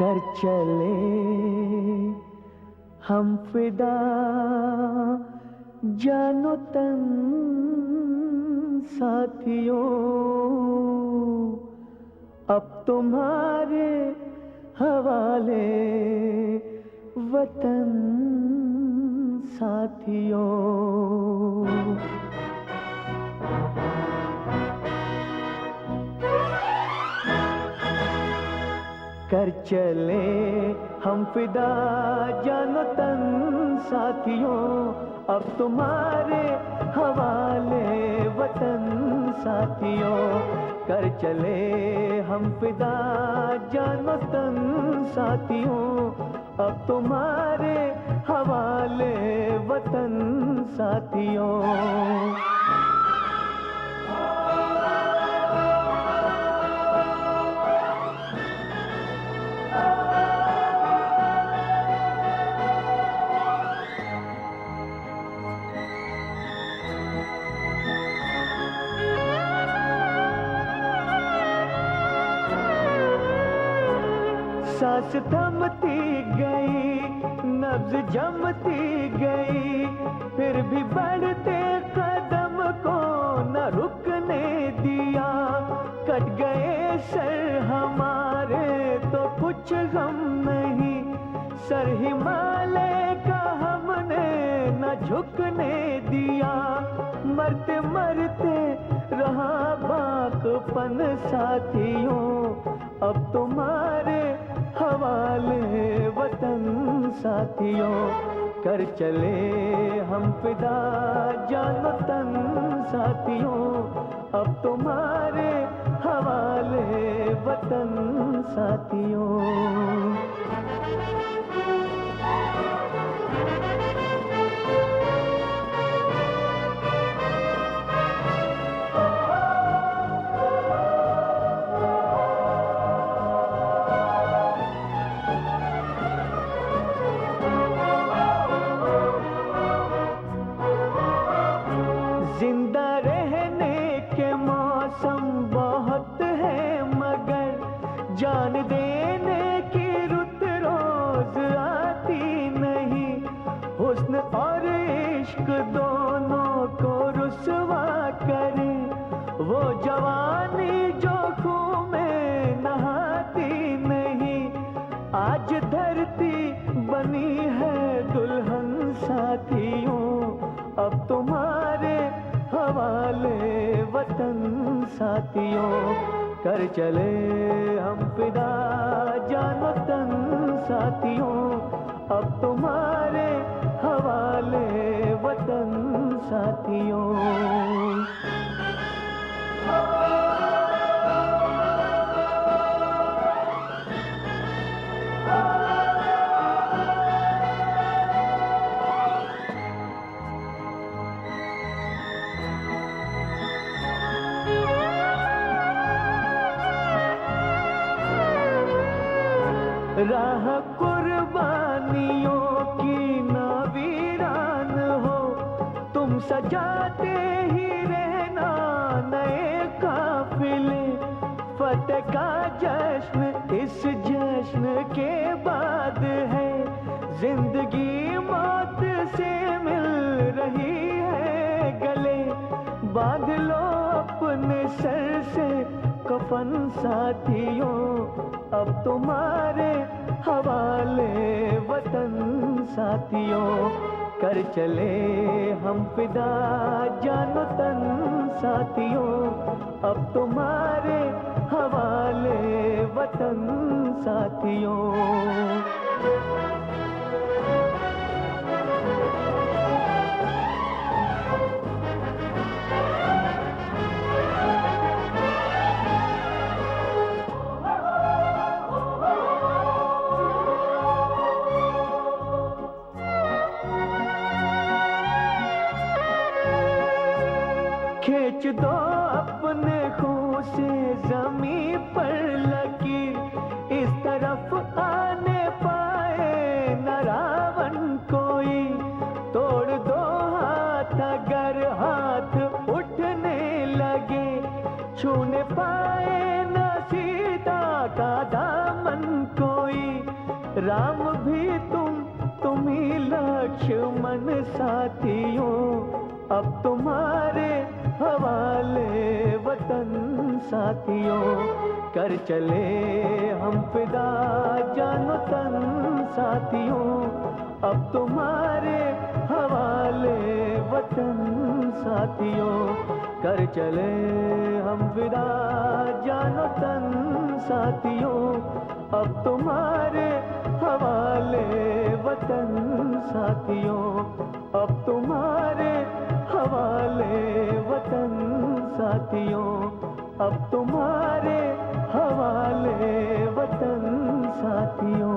कर चले हम फिदा, जानो तन साथियों, अब तुम्हारे हवाले वतन साथियों। कर चले हम फिदा, जानो तन साथियों, अब तुम्हारे हवाले वतन साथियों। कर चले हम फिदा, जानो तन साथियों, अब तुम्हारे हवाले वतन साथियों। सांस थमती गई, नब्ज जमती गई, फिर भी बढ़ते कदम को न रुकने दिया। कट गए सर हमारे तो कुछ गम नहीं, सर हिमालय का हमने न झुकने दिया। मरते मरते रहा बाकपन साथियों, अब तुम्हारे हवाले वतन साथियों। कर चले हम फिदा, जानो तन साथियों, अब तुम्हारे हवाले वतन साथियों। जिंदा रहने के मौसम बहुत है, मगर जान देने की रुत रोज आती नहीं। हुस्न और इश्क दोनों को रुसवा करे, वो जवानी जो खून में नहाती नहीं। आज धरती बनी है दुल्हन साथियों, अब तुम्हारे हवाले वतन साथियों। कर चले हम फिदा, जानो तन साथियों, अब तुम्हारे हवाले वतन साथियों। राह कुर्बानियों की ना वीरान हो, तुम सजाते ही रहना नए काफिले। फतेह का जश्न इस जश्न के बाद है, जिंदगी मौत से मिल रही है गले। बांध लो अपने सर से कफन साथियों, अब तुम्हारे हवाले वतन साथियों। कर चले हम फिदा, जानो तन साथियों, अब तुम्हारे हवाले वतन साथियों। खींच दो अपने खून से जमीन पर लकीर, इस तरफ आने पाए न रावण कोई। तोड़ दो हाथ अगर हाथ उठने लगे, छूने पाए न सीता का दामन कोई। लक्ष्मण साथियों, अब तुम्हारे हवाले वतन साथियों। कर चले हम फिदा जानो तन साथियों, अब तुम्हारे हवाले वतन साथियों। कर चले हम फिदा जानो तन साथियों, अब तुम्हारे हवाले वतन साथियों। अब तुम्हारे हवाले वतन साथियों, अब तुम्हारे हवाले वतन साथियों।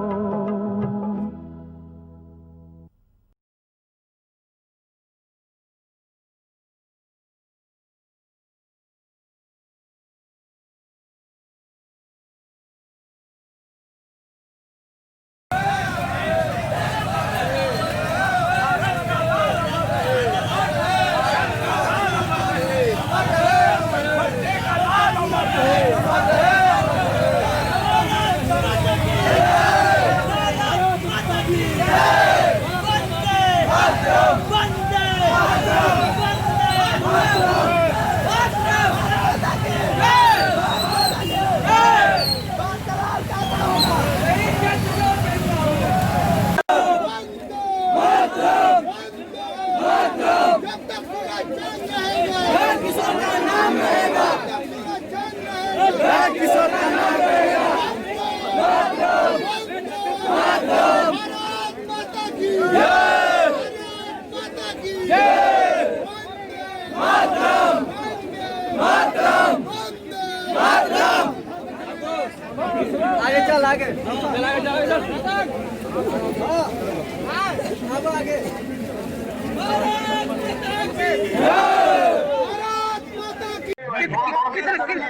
आगे चल आगे चल आगे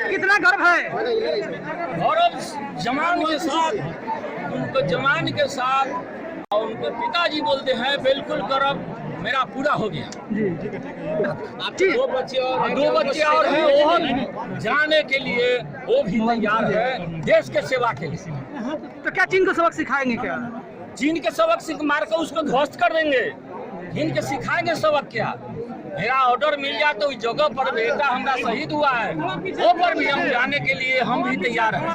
कितना गर्व है। गौरव जमान के साथ, उनको जमान के साथ और उनके पिताजी बोलते हैं बिल्कुल गर्व मेरा पूरा हो गया। दो बच्चे और हैं, वो जाने के लिए वो भी तैयार है देश के सेवा के लिए। तो क्या चीन को सबक सिखाएंगे? क्या चीन के सबक सीख मार कर उसको ध्वस्त कर देंगे? चीन के सिखाएंगे सबक क्या? मेरा ऑर्डर मिल जाए तो इस जगह पर बेटा हमारा शहीद हुआ है, वो पर भी हम जाने के लिए हम भी तैयार हैं।